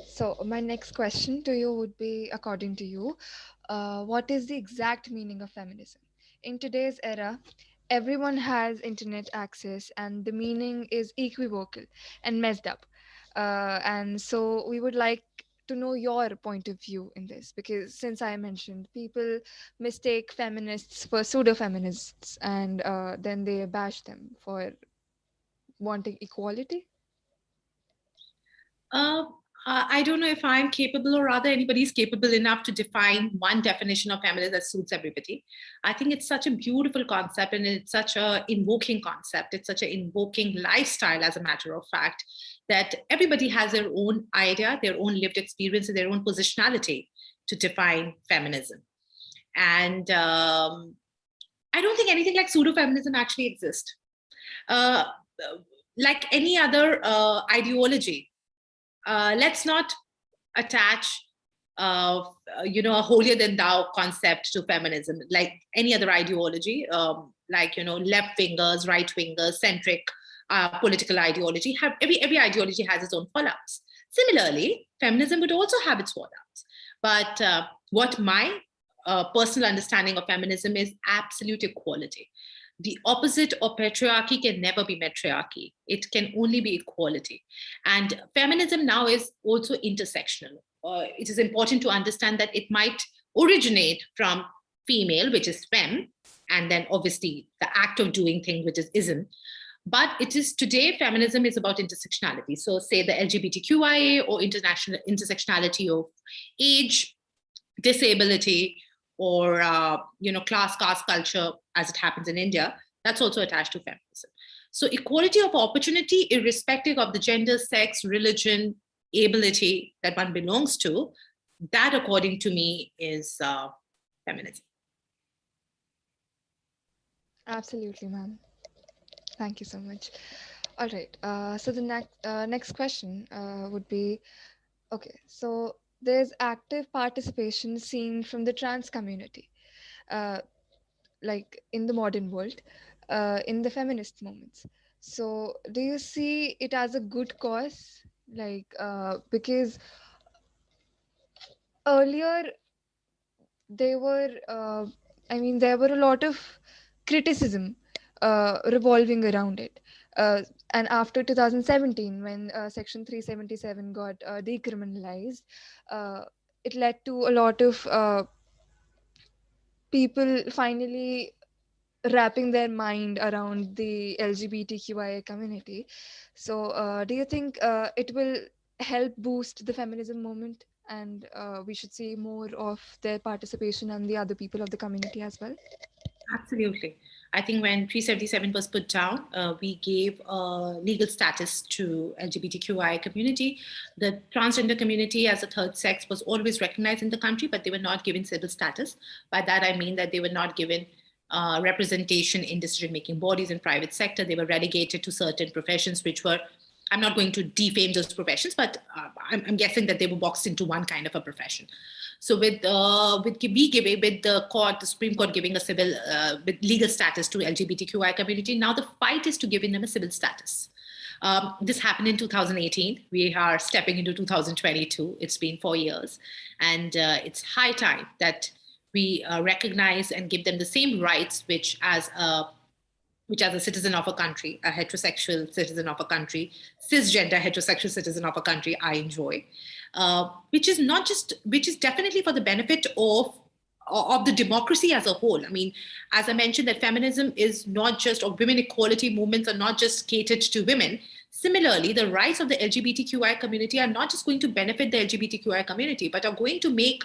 So my next question to you would be, according to you, what is the exact meaning of feminism? In today's era, everyone has internet access and the meaning is equivocal and messed up. And so we would like to know your point of view in this, because since I mentioned, people mistake feminists for pseudo-feminists, and then they bash them for wanting equality. Uh, I don't know if I'm capable, or rather anybody's capable enough to define one definition of feminism that suits everybody. I think it's such a beautiful concept, and it's such a invoking concept. It's such an invoking lifestyle, as a matter of fact, that everybody has their own idea, their own lived experience, and their own positionality to define feminism. And I don't think anything like pseudo-feminism actually exists. Like any other ideology, let's not attach a holier than thou concept to feminism. Like any other ideology, like left wingers, right wingers, centric political ideology, every ideology has its own fallouts. Similarly, feminism would also have its fallouts. But what my personal understanding of feminism is absolute equality. The opposite of patriarchy can never be matriarchy. It can only be equality. And feminism now is also intersectional. It is important to understand that it might originate from female, which is fem, and then obviously the act of doing things, which is ism. But it is today, feminism is about intersectionality. So say the LGBTQIA or international intersectionality of age, disability, or class, caste, culture, as it happens in India, that's also attached to feminism. So equality of opportunity, irrespective of the gender, sex, religion, ability that one belongs to, that, according to me, is feminism. Absolutely, ma'am. Thank you so much. All right. So the next question would be, okay. So there's active participation seen from the trans community, uh, like in the modern world, in the feminist movements. So do you see it as a good cause? Like, because earlier there were, there were a lot of criticism revolving around it. And after 2017, when Section 377 got decriminalized, it led to a lot of people finally wrapping their mind around the LGBTQIA community. So, do you think it will help boost the feminism movement, and we should see more of their participation and the other people of the community as well? Absolutely. I think when 377 was put down, we gave legal status to LGBTQI community. The transgender community as a third sex was always recognized in the country, but they were not given civil status. By that, I mean that they were not given representation in decision-making bodies in private sector. They were relegated to certain professions, which were, I'm not going to defame those professions, but I'm guessing that they were boxed into one kind of a profession. So with the court, the Supreme Court giving a civil, with legal status to LGBTQI community, now the fight is to giving them a civil status. This happened in 2018. We are stepping into 2022. It's been 4 years, and it's high time that we recognize and give them the same rights which as a citizen of a country, a heterosexual citizen of a country, cisgender heterosexual citizen of a country, I enjoy, which is definitely for the benefit of the democracy as a whole. I mean, as I mentioned, that feminism is not just, or women equality movements are not just catered to women. Similarly, the rights of the LGBTQI community are not just going to benefit the LGBTQI community, but are going to make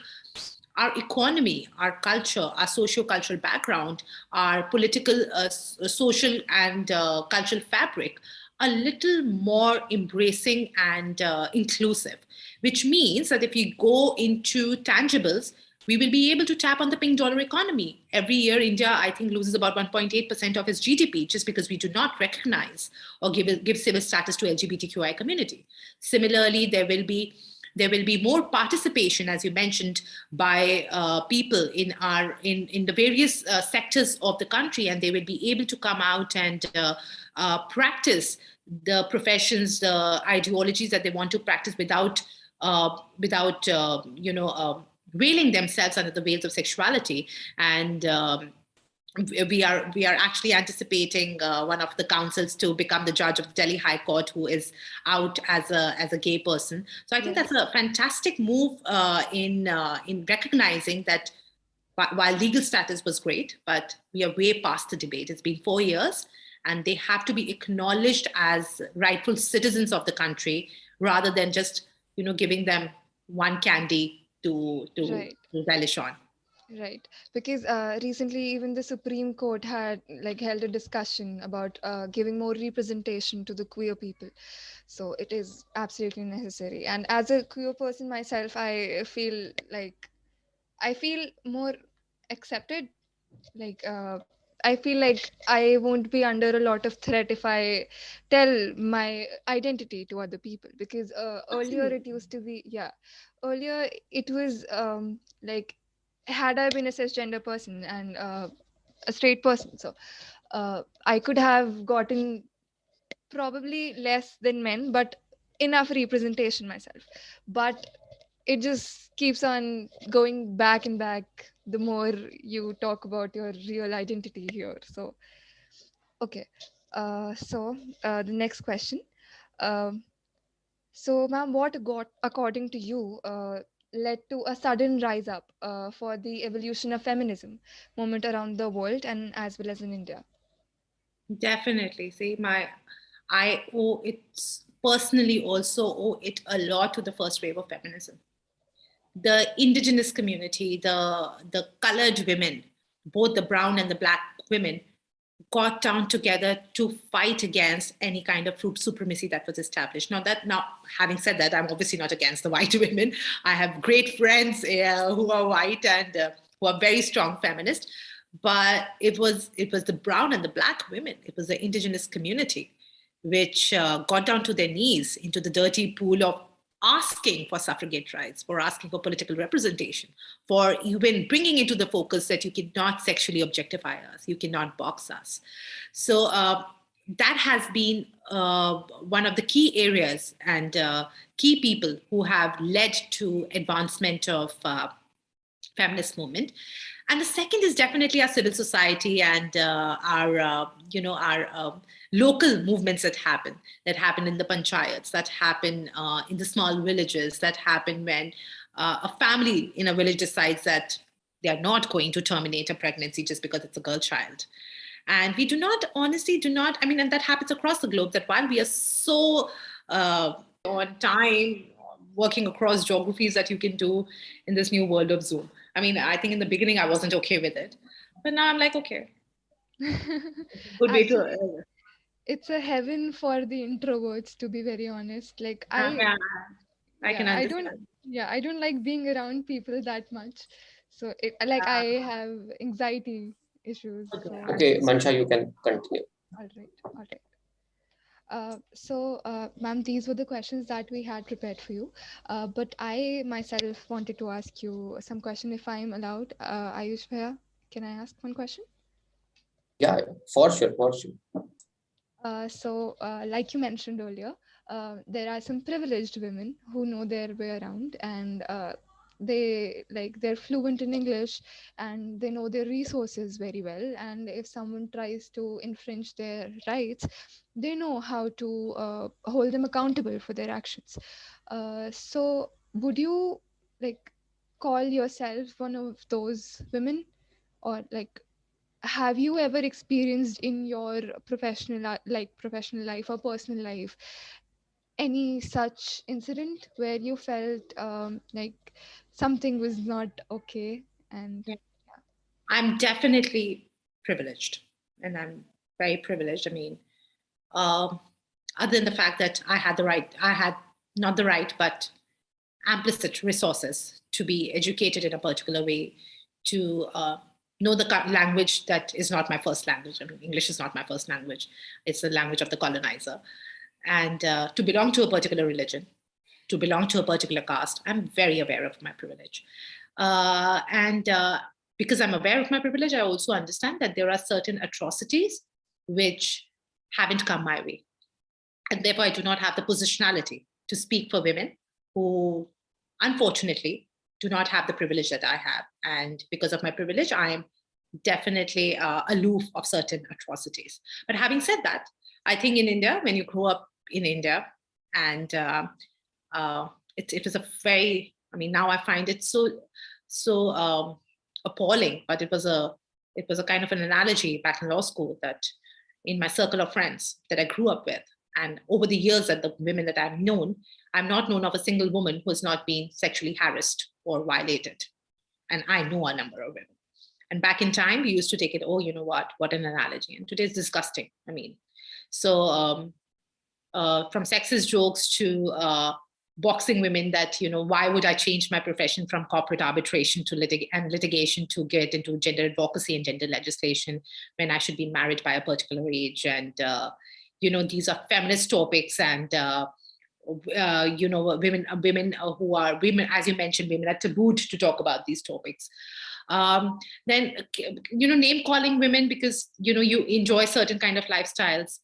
our economy, our culture, our socio-cultural background, our political, social and cultural fabric a little more embracing and inclusive, which means that if you go into tangibles, We will be able to tap on the pink dollar economy. Every year, India, I think, loses about 1.8% of its GDP just because we do not recognize or give civil status to LGBTQI community. Similarly, there will be more participation, as you mentioned, by people in the various sectors of the country, and they will be able to come out and practice the professions, the ideologies that they want to practice without veiling themselves under the veils of sexuality. And we are actually anticipating one of the councils to become the judge of the Delhi High Court, who is out as a gay person. So I think that's a fantastic move in recognizing that while legal status was great, but we are way past the debate. It's been 4 years, and they have to be acknowledged as rightful citizens of the country, rather than just giving them one candy to Right. relish on. Right, because recently even the Supreme Court had held a discussion about giving more representation to the queer people. So it is absolutely necessary. And as a queer person myself, I feel more accepted. Like I feel like I won't be under a lot of threat if I tell my identity to other people, because earlier it Absolutely. used to be, yeah, earlier it was like, had I been a cisgender person and a straight person, so I could have gotten probably less than men, but enough representation myself. But it just keeps on going back and back the more you talk about your real identity here. So okay, the next question. um, so ma'am, what got, according to you, led to a sudden rise up for the evolution of feminism movement around the world and as well as in India? Definitely. See, I owe it personally, also owe it a lot to the first wave of feminism. The indigenous community, the colored women, both the brown and the black women, got down together to fight against any kind of fruit supremacy that was established. Now, having said that, I'm obviously not against the white women. I have great friends who are white and who are very strong feminists. But it was the brown and the black women. It was the indigenous community which got down to their knees into the dirty pool of asking for suffragette rights, for asking for political representation, for even bringing into the focus that you cannot sexually objectify us, you cannot box us. So that has been one of the key areas and key people who have led to advancement of feminist movement. And the second is definitely our civil society and our local movements that happen in the panchayats, that happen in the small villages, that happen when a family in a village decides that they are not going to terminate a pregnancy just because it's a girl child. And we do not, honestly, do not, I mean, and that happens across the globe, that while we are so on time, working across geographies that you can do in this new world of Zoom. I mean, I think in the beginning I wasn't okay with it, but now I'm like, okay, good way to. Actually, it's a heaven for the introverts, to be very honest. Like Yeah, I yeah, can understand. I don't like being around people that much. So I have anxiety issues. So Okay, Mansha, you can continue. all right, all right. Ma'am, these were the questions that we had prepared for you. But I myself wanted to ask you some question, if I'm allowed. Ayush Bhaiya, can I ask one question? Yeah, for sure, for sure. Like you mentioned earlier, there are some privileged women who know their way around, and they're fluent in English, and they know their resources very well. And if someone tries to infringe their rights, they know how to hold them accountable for their actions. Would you like call yourself one of those women, or like, have you ever experienced in your professional life or personal life any such incident where you felt like something was not okay? And Yeah. I'm definitely privileged, and I'm very privileged. I mean, um, other than the fact that I had not the right, but implicit resources to be educated in a particular way, to know the language that is not my first language. I mean, English is not my first language. It's the language of the colonizer. And to belong to a particular religion, to belong to a particular caste. I'm very aware of my privilege. And because I'm aware of my privilege, I also understand that there are certain atrocities which haven't come my way. And therefore, I do not have the positionality to speak for women who, unfortunately, do not have the privilege that I have. And because of my privilege, I am definitely aloof of certain atrocities. But having said that, I think in India, when you grow up in India, and it was a very, I mean, now I find it so appalling, but it was a kind of an analogy back in law school, that in my circle of friends that I grew up with, and over the years that the women that I've known, I'm not known of a single woman who has not been sexually harassed or violated. And I know a number of women. And back in time, we used to take it, oh, you know what an analogy. And today it's disgusting. I mean, so from sexist jokes to boxing women that, you know, why would I change my profession from corporate arbitration to litigation to get into gender advocacy and gender legislation when I should be married by a particular age? And, you know, these are feminist topics, and, you know, women who are women, as you mentioned, women are tabooed to talk about these topics. Then, you know, name calling women because, you know, you enjoy certain kind of lifestyles.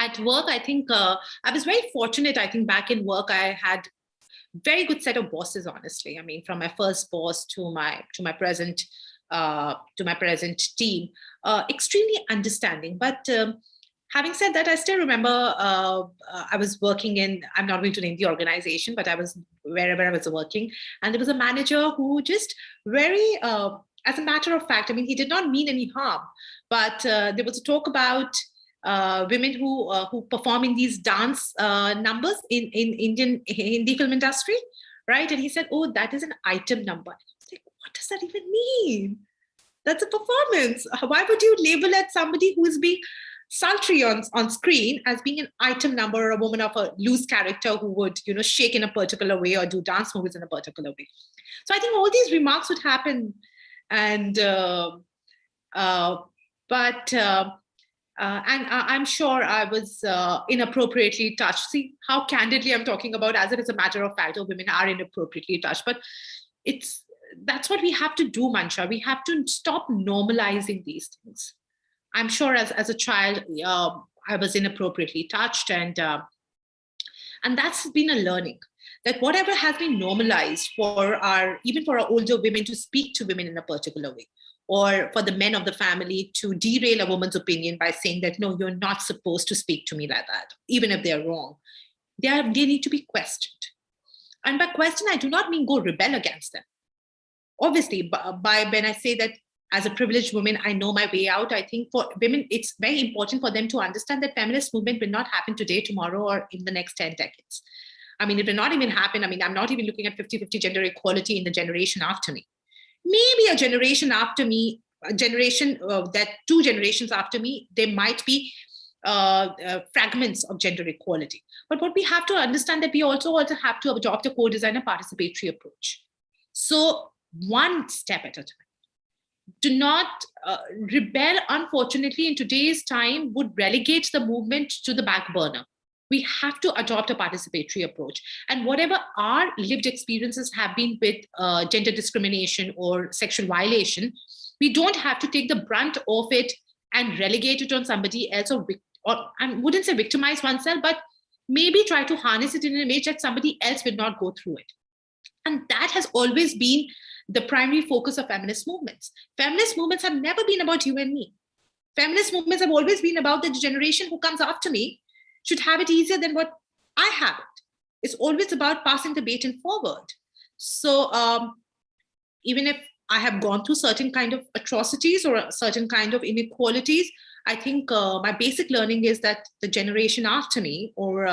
At work, I think I was very fortunate. I think back in work, I had very good set of bosses, honestly. I mean, from my first boss to my present team, extremely understanding. But having said that, I still remember I was working in, I'm not going to name the organization, but I was wherever I was working, and there was a manager who just very, as a matter of fact, I mean, he did not mean any harm, but there was a talk about women who perform in these dance numbers in Indian Hindi film industry, right? And he said, "Oh, that is an item number." I was like, "What does that even mean? That's a performance. Why would you label at somebody who is being sultry on screen as being an item number, or a woman of a loose character who would, you know, shake in a particular way or do dance moves in a particular way?" So I think all these remarks would happen, and and I'm sure I was inappropriately touched. See how candidly I'm talking about, as if it's a matter of fact, oh, women are inappropriately touched. But that's what we have to do, Mansha. We have to stop normalizing these things. I'm sure as a child, I was inappropriately touched, and that's been a learning. That whatever has been normalized even for our older women to speak to women in a particular way, or for the men of the family to derail a woman's opinion by saying that, no, you're not supposed to speak to me like that, even if they're wrong. They need to be questioned. And by question, I do not mean go rebel against them. Obviously, by when I say that as a privileged woman, I know my way out, I think for women, it's very important for them to understand that feminist movement will not happen today, tomorrow, or in the next 10 decades. I mean, it will not even happen. I mean, I'm not even looking at 50-50 gender equality in the generation after me. Maybe a generation after me, that 2 generations after me, there might be fragments of gender equality. But what we have to understand that we also have to adopt a co-design and participatory approach. So one step at a time. Do not rebel, unfortunately, in today's time would relegate the movement to the back burner. We have to adopt a participatory approach. And whatever our lived experiences have been with gender discrimination or sexual violation, we don't have to take the brunt of it and relegate it on somebody else, or I wouldn't say victimize oneself, but maybe try to harness it in an image that somebody else will not go through it. And that has always been the primary focus of feminist movements. Feminist movements have never been about you and me. Feminist movements have always been about the generation who comes after me should have it easier than what I have it. It's always about passing the baton forward. So even if I have gone through certain kind of atrocities or a certain kind of inequalities, I think my basic learning is that the generation after me, or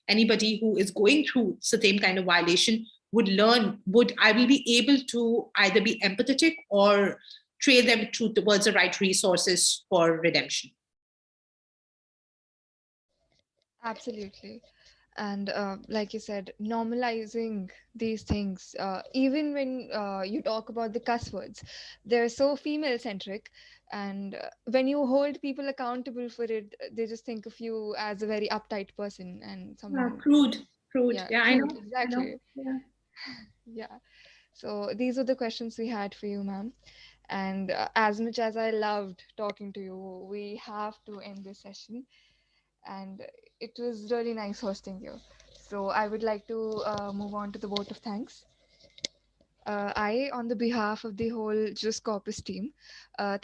anybody who is going through the same kind of violation, I will be able to either be empathetic or train them towards the right resources for redemption. Absolutely. And like you said, normalizing these things, even when you talk about the cuss words, they're so female centric. And when you hold people accountable for it, they just think of you as a very uptight person and Yeah, someone. crude. Yeah, Yeah, I crude, know. I know. exactly. Yeah. Yeah. So these are the questions we had for you, ma'am. And as much as I loved talking to you, we have to end this session. And it was really nice hosting you. So I would like to move on to the vote of thanks. On the behalf of the whole Jus Corpus team,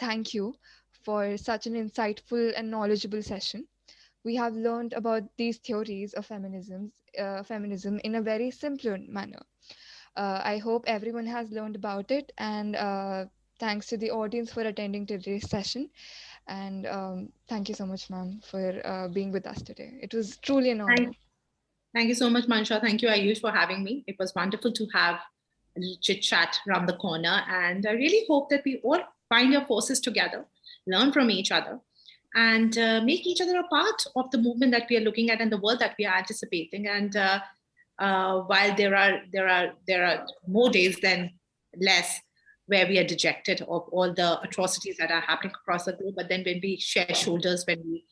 thank you for such an insightful and knowledgeable session. We have learned about these theories of feminism in a very simpler manner. I hope everyone has learned about it, and thanks to the audience for attending today's session. And thank you so much, ma'am, for being with us today. It was truly an honor. Thank you so much, Mansha. Thank you, Ayush, for having me. It was wonderful to have a little chit chat around the corner. And I really hope that we all find our forces together, learn from each other, and make each other a part of the movement that we are looking at and the world that we are anticipating. And while there are more days than less where we are dejected of all the atrocities that are happening across the globe, but then when we share shoulders, when we